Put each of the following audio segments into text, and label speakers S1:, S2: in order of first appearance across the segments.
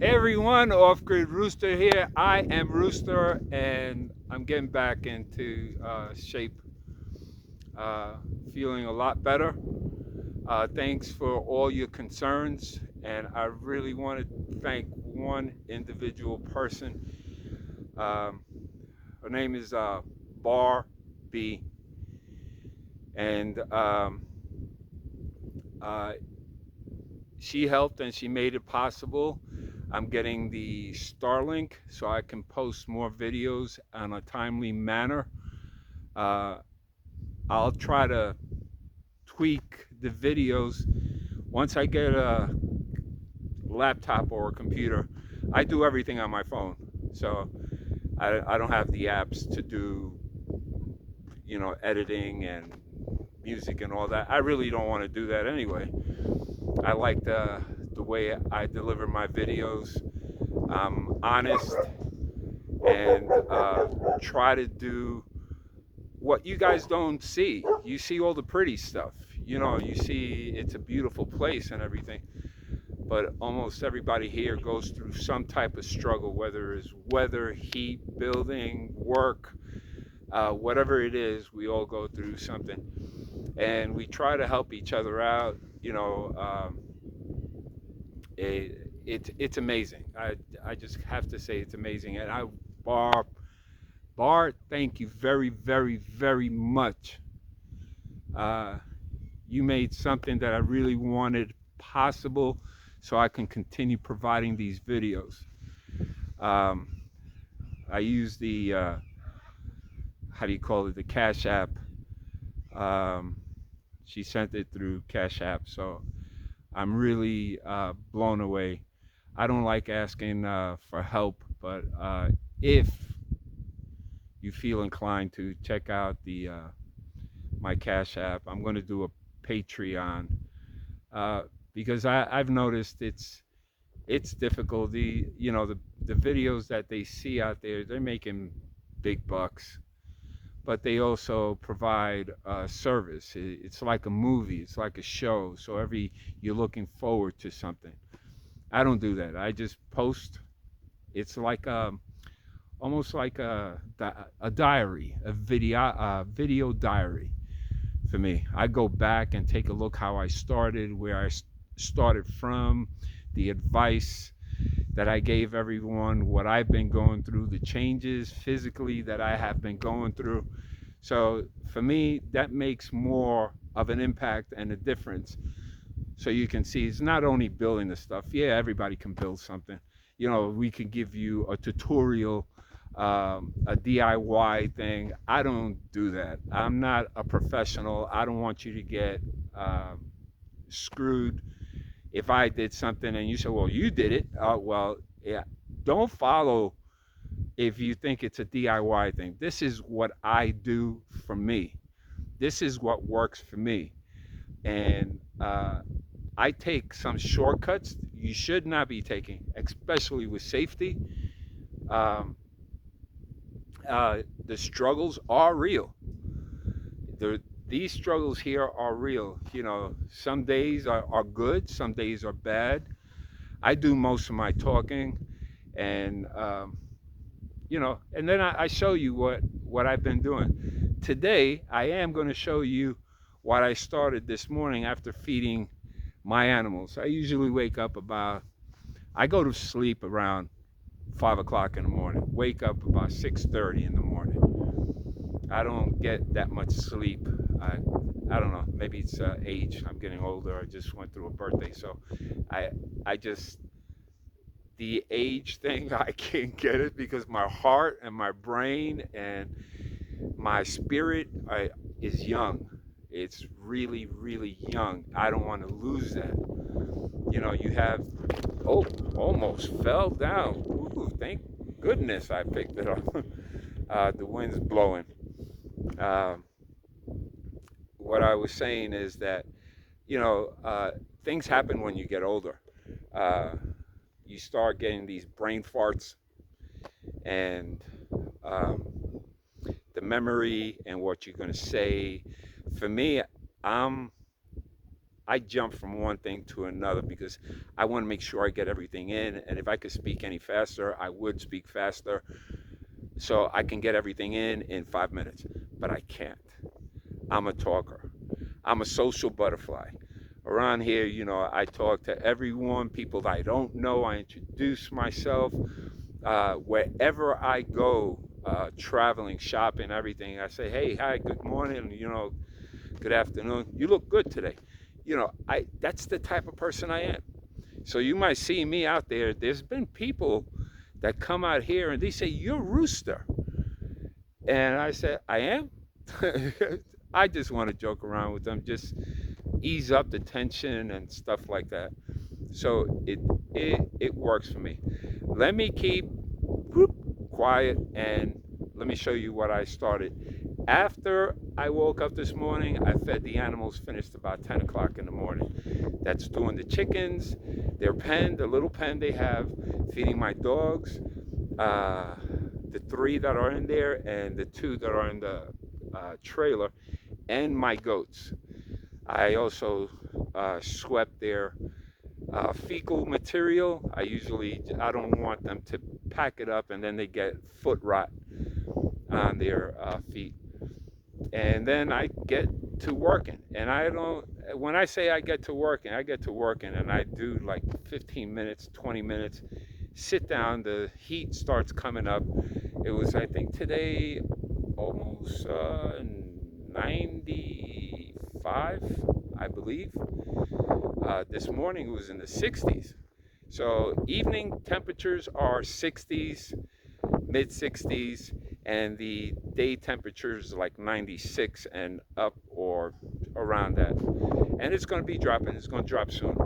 S1: Hey everyone, Off Grid Rooster here. I am Rooster, and I'm getting back into shape, uh, feeling a lot better. Thanks for all your concerns, and I really want to thank one individual person. Um, Her name is Bar B, and uh, she helped and she made it possible. I'm getting the Starlink so I can post more videos on a timely manner. Uh, I'll try to tweak the videos once I get a laptop or a computer. I do everything on my phone, so I don't have the apps to do, editing and music and all that. I really don't want to do that anyway. I like the way I deliver my videos. I'm honest and try to do what you guys don't see. You see all the pretty stuff. You see it's a beautiful place and everything, but almost everybody here goes through some type of struggle, whether it's weather, heat, building, work, whatever it is, we all go through something. And we try to help each other out. It's amazing. I just have to say it's amazing. And Bar, Bar, thank you very, very, very much. Uh, you made something that I really wanted possible so I can continue providing these videos. Um, I use the, how do you call it, the Cash App. Um, she sent it through Cash App, so I'm really blown away. I don't like asking for help, but if you feel inclined to check out the my Cash App, I'm going to do a Patreon uh, because I've noticed it's difficult. The videos that they see out there, they're making big bucks, but they also provide service. It's like a movie. It's like a show. So you're looking forward to something. I don't do that. I just post. It's like almost like a diary, a video diary for me. I go back and take a look how I started, where I started from, the advice that I gave everyone, what I've been going through, the changes physically that I have been going through. So for me, that makes more of an impact and a difference. So you can see it's not only building the stuff. Yeah, everybody can build something. We can give you a tutorial, a DIY thing. I don't do that. I'm not a professional. I don't want you to get screwed if I did something and you say, well, you did it. Well, yeah. Don't follow if you think it's a DIY thing. This is what I do for me. This is what works for me. And I take some shortcuts you should not be taking, especially with safety. Um, the struggles are real. These struggles here are real. Some days are good, some days are bad. I do most of my talking, and and then I show you what I've been doing. Today, I am going to show you what I started this morning after feeding my animals. I usually wake up I go to sleep around 5 o'clock in the morning. Wake up about 6:30 in the morning. I don't get that much sleep. I I don't know. Maybe it's age. I'm getting older. I just went through a birthday, so I I just the age thing. I can't get it because my heart and my brain and my spirit is young. It's really, really young. I don't want to lose that. You have, oh, almost fell down. Ooh, thank goodness I picked it up. The wind's blowing. Um, what I was saying is that, things happen when you get older. Uh, you start getting these brain farts, and um, the memory and what you're going to say. For me, I'm I jump from one thing to another because I want to make sure I get everything in. And if I could speak any faster, I would speak faster so I can get everything in 5 minutes. But I can't. I'm a talker. I'm a social butterfly. Around here, I talk to everyone, people that I don't know. I introduce myself. Wherever I go, traveling, shopping, everything, I say, hey, hi, good morning, good afternoon. You look good today. That's the type of person I am. So you might see me out there. There's been people that come out here and they say, you're Rooster. And I said, I am? I just want to joke around with them, just ease up the tension and stuff like that. So it works for me. Let me keep quiet and let me show you what I started. After I woke up this morning, I fed the animals, finished about 10 o'clock in the morning. That's doing the chickens, their pen, the little pen they have, feeding my dogs, the 3 that are in there and the 2 that are in the trailer, and my goats. I also swept their fecal material. I don't want them to pack it up and then they get foot rot on their feet. And then I get to working. And when I say I get to working and I do like 15 minutes, 20 minutes, sit down, the heat starts coming up. It was, I think today, almost 95, I believe. This morning it was in the 60s. So evening temperatures are 60s, mid 60s, and the day temperatures like 96 and up or around that. And it's going to be dropping. It's going to drop soon.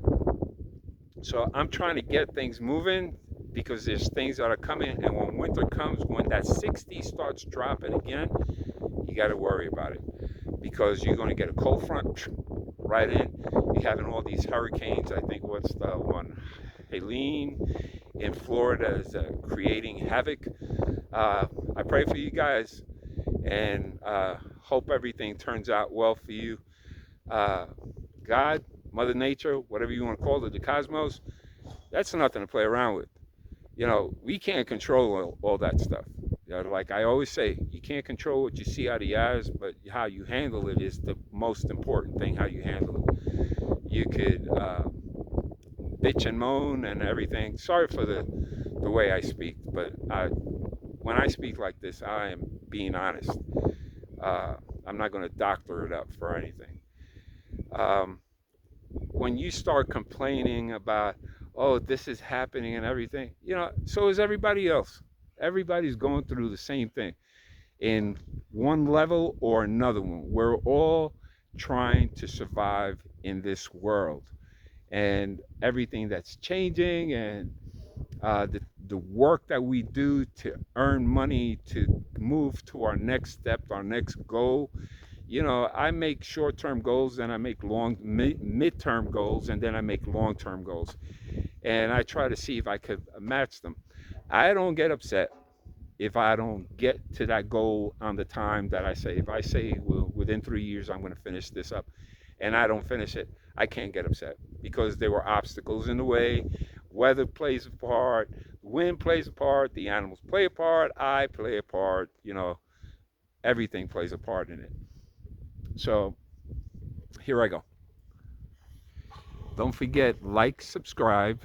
S1: So I'm trying to get things moving because there's things that are coming. And when winter comes, when that 60 starts dropping again, you got to worry about it because you're going to get a cold front right in. You're having all these hurricanes. I think what's the one? Helene in Florida is creating havoc. I pray for you guys and hope everything turns out well for you. God, Mother Nature, whatever you want to call it, the cosmos, that's nothing to play around with. We can't control all that stuff. Like I always say, you can't control what you see out of your eyes, but how you handle it is the most important thing, how you handle it. You could bitch and moan and everything. Sorry for the way I speak, but when I speak like this, I am being honest. I'm not going to doctor it up for anything. When you start complaining about, oh, this is happening and everything, so is everybody else. Everybody's going through the same thing in one level or another one. We're all trying to survive in this world and everything that's changing and the work that we do to earn money to move to our next step, our next goal. I make short-term goals, then I make mid-term goals, and then I make long-term goals. And I try to see if I could match them. I don't get upset if I don't get to that goal on the time that I say. If I say, well, within 3 years, I'm going to finish this up, and I don't finish it, I can't get upset because there were obstacles in the way. Weather plays a part, wind plays a part, the animals play a part, I play a part, everything plays a part in it. So here I go. Don't forget, like, subscribe,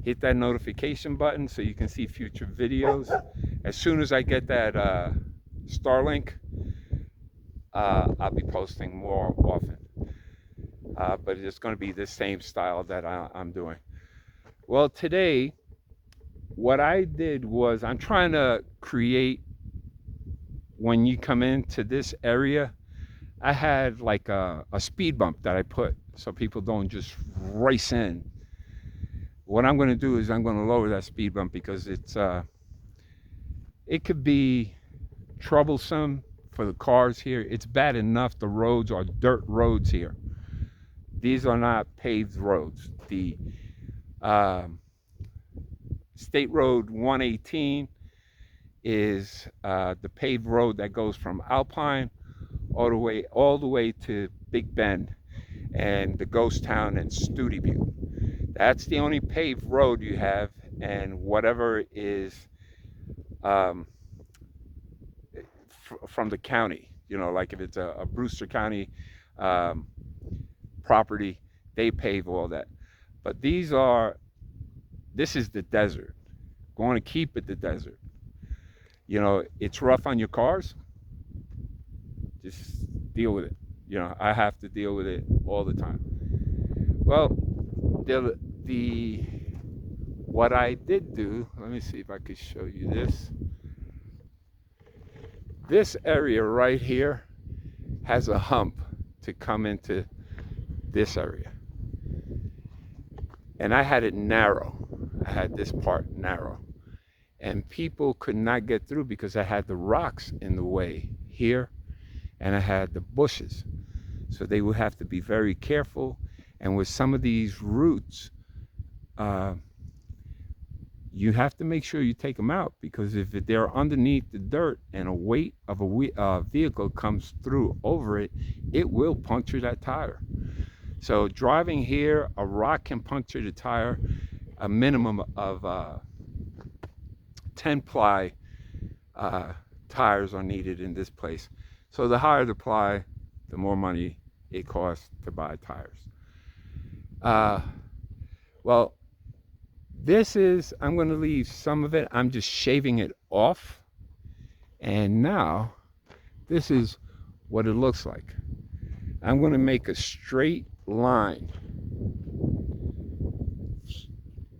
S1: hit that notification button so you can see future videos. As soon as I get that Starlink, I'll be posting more often. But it's going to be the same style that I'm doing. Well, today, what I did was I'm trying to create, when you come into this area, I had like a speed bump that I put so people don't just race in. What I'm going to do is I'm going to lower that speed bump because it could be troublesome for the cars here. It's bad enough the roads are dirt roads here. These are not paved roads. The State Road 118 is the paved road that goes from Alpine all the way to Big Bend. and the Ghost Town and Studi Butte. That's the only paved road you have, and whatever is um, from the county, like if it's a Brewster County um, property, they pave all that. But this is the desert. Going to keep it the desert. It's rough on your cars. Just deal with it. I have to deal with it all the time. Well, the what I did do, let me see if I could show you this. This area right here has a hump to come into this area. And I had it narrow. I had this part narrow. And people could not get through because I had the rocks in the way here and I had the bushes. So they would have to be very careful. And with some of these roots, you have to make sure you take them out, because if they're underneath the dirt and a weight of a vehicle comes through over it, it will puncture that tire. So driving here, a rock can puncture the tire. A minimum of 10 ply tires are needed in this place. So the higher the ply, the more money it costs to buy tires. Well, I'm going to leave some of it. I'm just shaving it off. And now, this is what it looks like. I'm going to make a straight line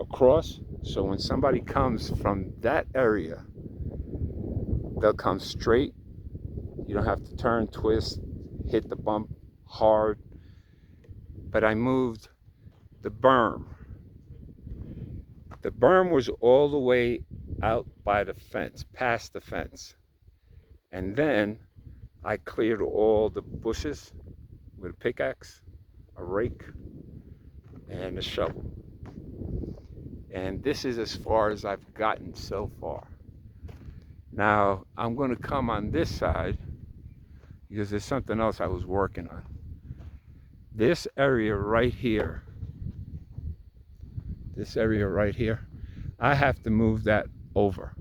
S1: across. So when somebody comes from that area, they'll come straight. You don't have to turn, twist, hit the bump hard. But I moved the berm. The berm was all the way out by the fence, past the fence. And then I cleared all the bushes with a pickaxe, a rake, and a shovel. And this is as far as I've gotten so far. Now, I'm going to come on this side because there's something else I was working on. This area right here, I have to move that over.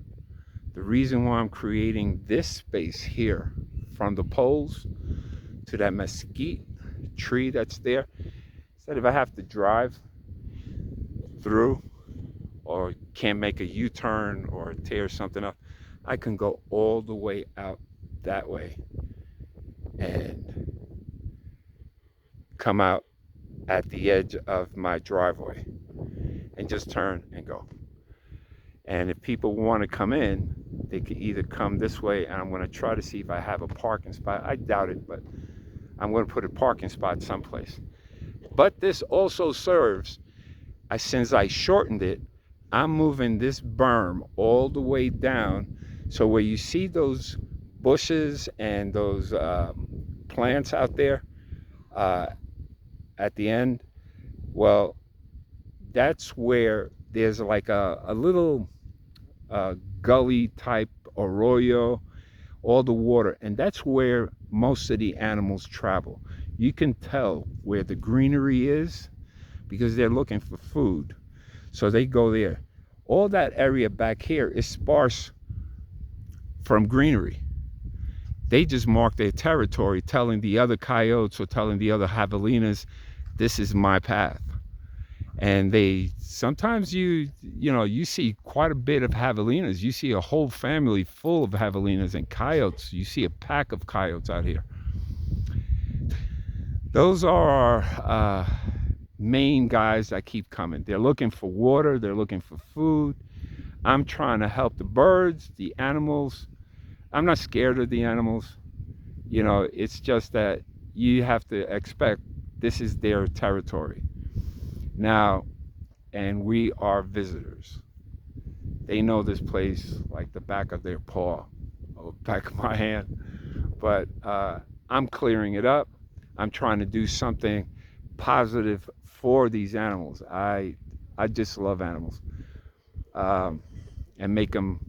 S1: The reason why I'm creating this space here from the poles to that mesquite tree that's there, instead if I have to drive through or can't make a U-turn or tear something up, I can go all the way out that way and come out at the edge of my driveway and just turn and go. And if people want to come in, they could either come this way, and I'm going to try to see if I have a parking spot. I doubt it, but I'm going to put a parking spot someplace. But this also serves, since I shortened it, I'm moving this berm all the way down. So where you see those bushes and those plants out there at the end, well, that's where there's like a little gully type arroyo, all the water, and that's where most of the animals travel. You can tell where the greenery is because they're looking for food, so they go there. All that area back here is sparse from greenery. They just mark their territory, telling the other coyotes or telling the other javelinas, this is my path. And sometimes you see quite a bit of javelinas. You see a whole family full of javelinas and coyotes. You see a pack of coyotes out here. Those are our main guys that keep coming. They're looking for water. They're looking for food. I'm trying to help the birds, the animals. I'm not scared of the animals. It's just that you have to expect this is their territory. Now, and we are visitors. They know this place like the back of their paw or back of my hand. But I'm clearing it up. I'm trying to do something positive for these animals. I just love animals, and make them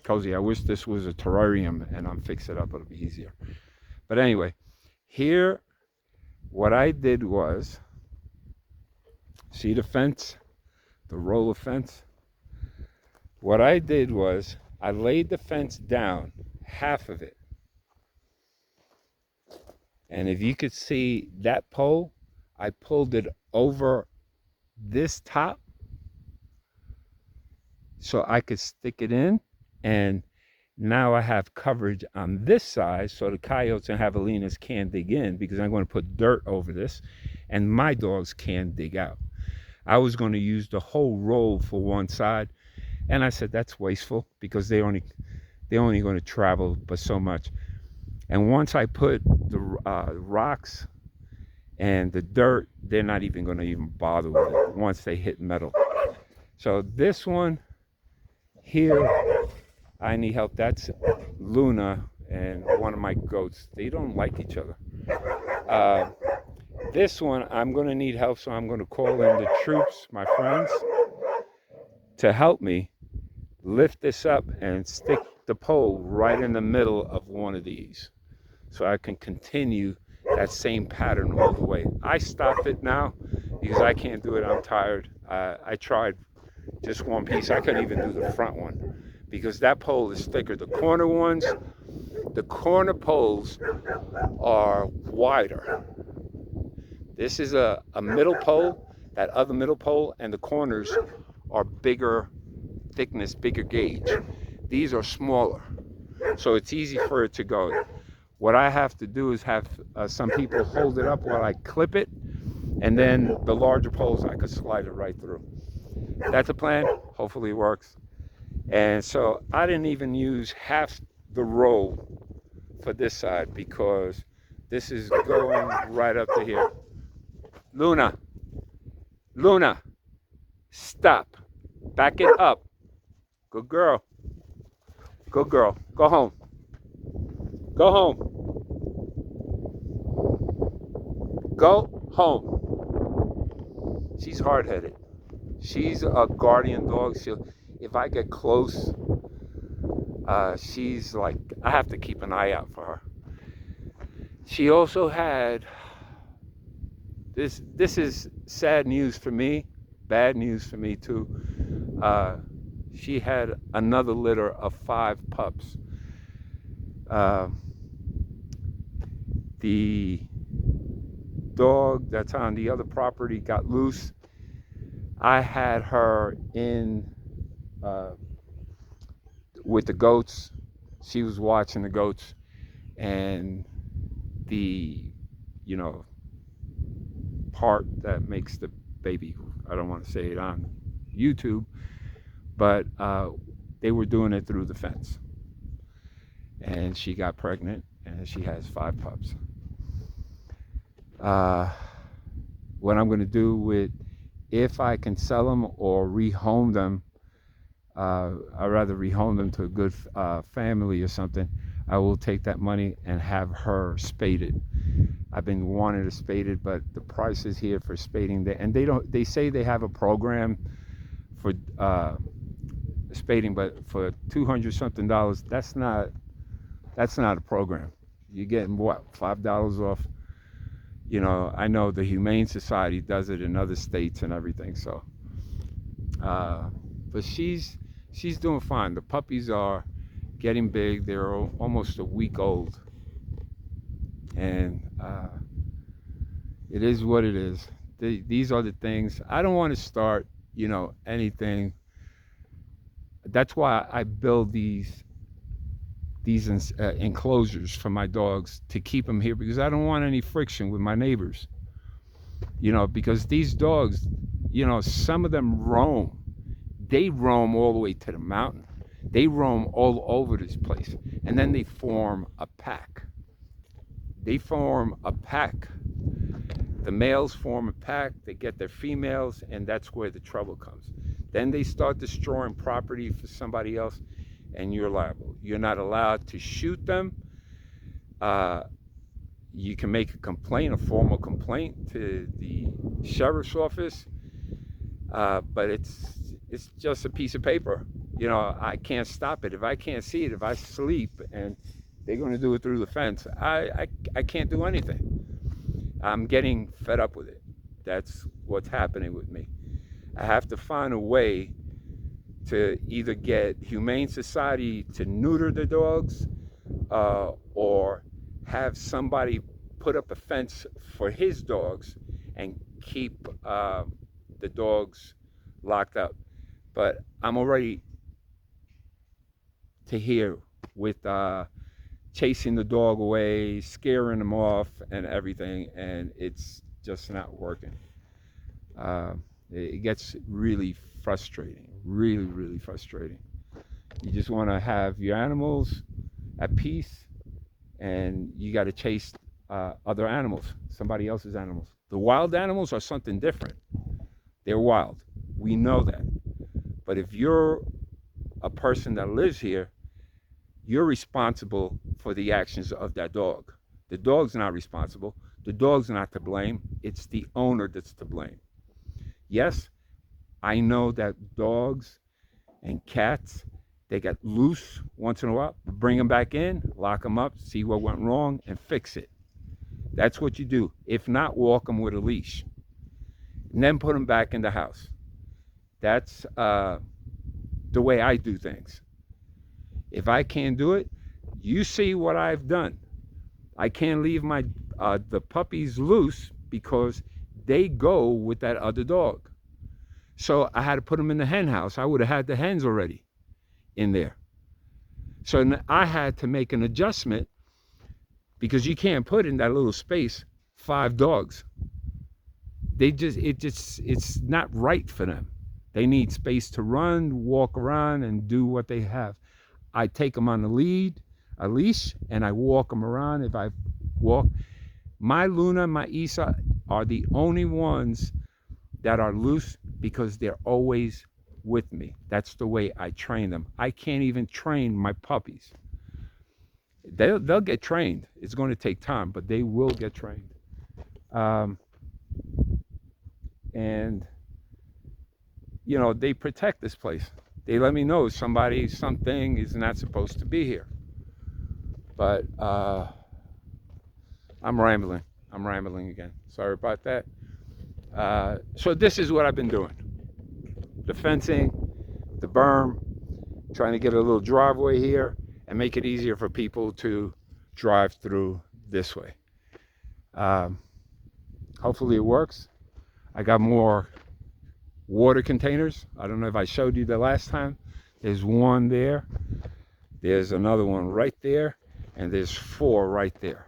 S1: cozy. I wish this was a terrarium and I'm fix it up. It'll be easier. But anyway, here what I did was, see the fence, the roll of fence? What I did was I laid the fence down, half of it. And if you could see that pole, I pulled it over this top so I could stick it in. And now I have coverage on this side so the coyotes and javelinas can't dig in, because I'm going to put dirt over this and my dogs can't dig out. I was going to use the whole roll for one side, and I said that's wasteful because they're only going to travel but so much. And once I put the rocks and the dirt, they're not even going to even bother with it once they hit metal. So this one here, I need help. That's Luna and one of my goats. They don't like each other. This one, I'm going to need help, so I'm going to call in the troops, my friends, to help me lift this up and stick the pole right in the middle of one of these so I can continue that same pattern all the way. I stopped it now because I can't do it. I'm tired. I tried just one piece. I couldn't even do the front one because that pole is thicker. The corner ones, the corner poles are wider. This is a middle pole, that other middle pole, and the corners are bigger thickness, bigger gauge. These are smaller, so it's easy for it to go. What I have to do is have some people hold it up while I clip it, and then the larger poles I could slide it right through. That's a plan. Hopefully it works. And so I didn't even use half the roll for this side because this is going right up to here. Luna, stop. Back it up. Good girl. Good girl. Go home. Go home. Go home. She's hard-headed. She's a guardian dog. If I get close, she's like, I have to keep an eye out for her. She also had, this is sad news for me, bad news for me too. She had another litter of 5 pups. The dog that's on the other property got loose. I had her in with the goats. She was watching the goats, and the, part that makes the baby, I don't want to say it on YouTube, but they were doing it through the fence, and she got pregnant, and she has 5 pups. What I'm going to do with, if I can sell them or rehome them, I'd rather rehome them to a good family or something. I will take that money and have her spaded. I've been wanting to spade it, but the price is here for spading. And they say they have a program for spading, but for $200 something, that's not a program. You're getting what, $5 off? I know the Humane Society does it in other states and everything. So, but she's doing fine. The puppies are getting big. They're almost a week old, and it is what it is. These are the things. I don't want to start, anything. That's why I build these enclosures for my dogs, to keep them here, because I don't want any friction with my neighbors. Because these dogs, some of them roam. They roam all the way to the mountain. They roam all over this place, and then they form a pack. The males form a pack. They get their females, and that's where the trouble comes. Then they start destroying property for somebody else, and you're liable. You're not allowed to shoot them. You can make a complaint, a formal complaint, to the sheriff's office, but it's just a piece of paper. I can't stop it. If I can't see it, if I sleep and they're going to do it through the fence, I can't do anything. I'm getting fed up with it. That's what's happening with me. I have to find a way to either get Humane Society to neuter the dogs, or have somebody put up a fence for his dogs and keep the dogs locked up. But I'm already to here with chasing the dog away, scaring them off, and everything, and it's just not working. Uh, it gets really frustrating, really, really frustrating. You just want to have your animals at peace, and you got to chase other animals, somebody else's animals. The wild animals are something different. They're wild. We know that. But if you're a person that lives here, you're responsible for the actions of that dog. The dog's not responsible. The dog's not to blame. It's the owner that's to blame. Yes, I know that dogs and cats, they get loose once in a while. Bring them back in, lock them up, see what went wrong, and fix it. That's what you do. If not, walk them with a leash. And then put them back in the house. That's the way I do things. If I can't do it, you see what I've done. I can't leave my the puppies loose because they go with that other dog. So I had to put them in the hen house. I would have had the hens already in there. So I had to make an adjustment because you can't put in that little space 5 dogs. It's not right for them. They need space to run, walk around, and do what they have. I take them on a leash, and I walk them around. If I walk, my Luna, my Isa are the only ones that are loose because they're always with me. That's the way I train them. I can't even train my puppies. They'll get trained. It's going to take time, but they will get trained. And you know, they protect this place. They let me know something is not supposed to be here. But I'm rambling again. Sorry about that. So this is what I've been doing. The fencing, the berm, trying to get a little driveway here and make it easier for people to drive through this way. Hopefully it works. I got more water containers. I don't know if I showed you the last time. There's one there. There's another one right there. And there's 4 right there.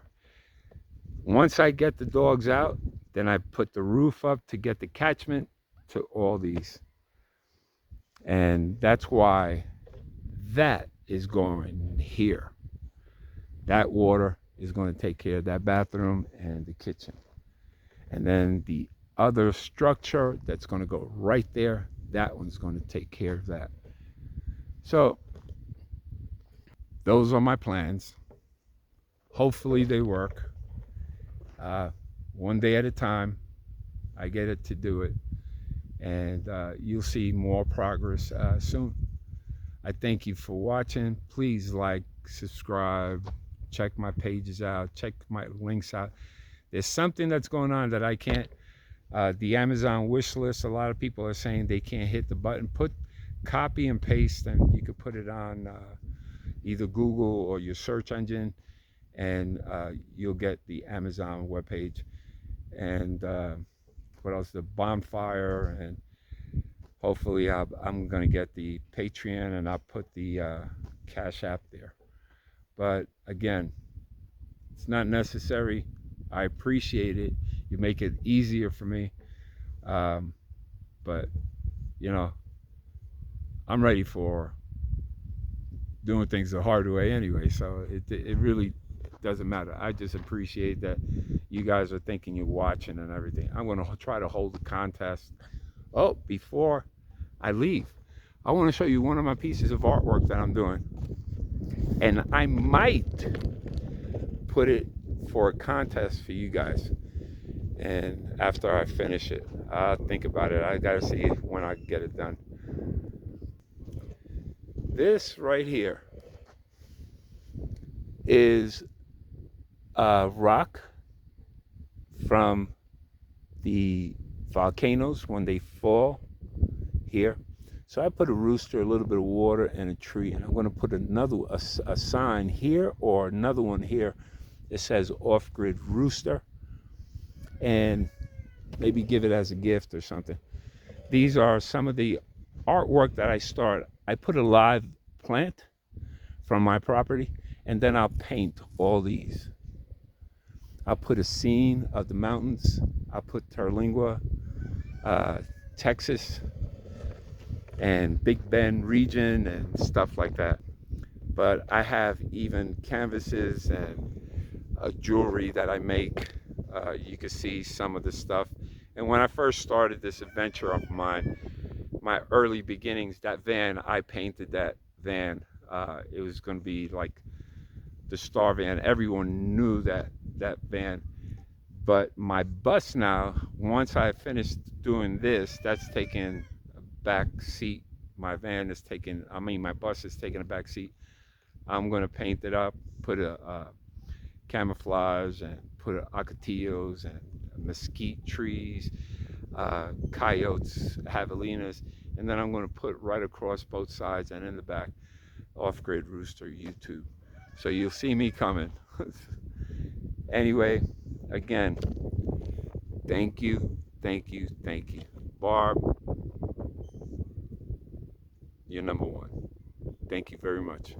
S1: Once I get the dogs out, then I put the roof up to get the catchment to all these. And that's why that is going here. That water is going to take care of that bathroom and the kitchen. And then the other structure that's going to go right there, that one's going to take care of that. So those are my plans. Hopefully they work. One day at a time, I get it to do it, and you'll see more progress soon. I thank you for watching. Please like, subscribe, check my pages out, check my links out. There's something that's going on that I can't. The Amazon wish list, a lot of people are saying they can't hit the button. Copy and paste, and you could put it on either Google or your search engine, and you'll get the Amazon webpage. And what else? The bonfire, and hopefully I'm going to get the Patreon, and I'll put the Cash App there. But again, it's not necessary. I appreciate it. You make it easier for me. But, you know, I'm ready for doing things the hard way anyway. So it really doesn't matter. I just appreciate that you guys are thinking you're watching and everything. I'm going to try to hold a contest. Oh, before I leave, I want to show you one of my pieces of artwork that I'm doing. And I might put it for a contest for you guys. And after I finish it, I'll think about it. I got to see when I get it done. This right here is a rock from the volcanoes when they fall here. So I put a rooster, a little bit of water, and a tree, and I'm going to put a sign here or another one here that says off-grid rooster, and maybe give it as a gift or something. These are some of the artwork that I start. I put a live plant from my property, and then I'll paint all these. I'll put a scene of the mountains. I'll put Terlingua, Texas, and Big Bend region and stuff like that. But I have even canvases and jewelry that I make. You can see some of the stuff. And when I first started this adventure of mine, my early beginnings, that van, I painted that van. It was going to be like the star van. Everyone knew that van. But my bus now, once I finished doing this, that's taking a back seat. My van is taking, my bus is taking a back seat. I'm going to paint it up, put a camouflage, and put ocotillos and mesquite trees, coyotes, javelinas, and then I'm going to put right across both sides and in the back, Off-Grid Rooster YouTube. So you'll see me coming. Anyway, again, thank you, thank you, thank you. Barb, you're number one. Thank you very much.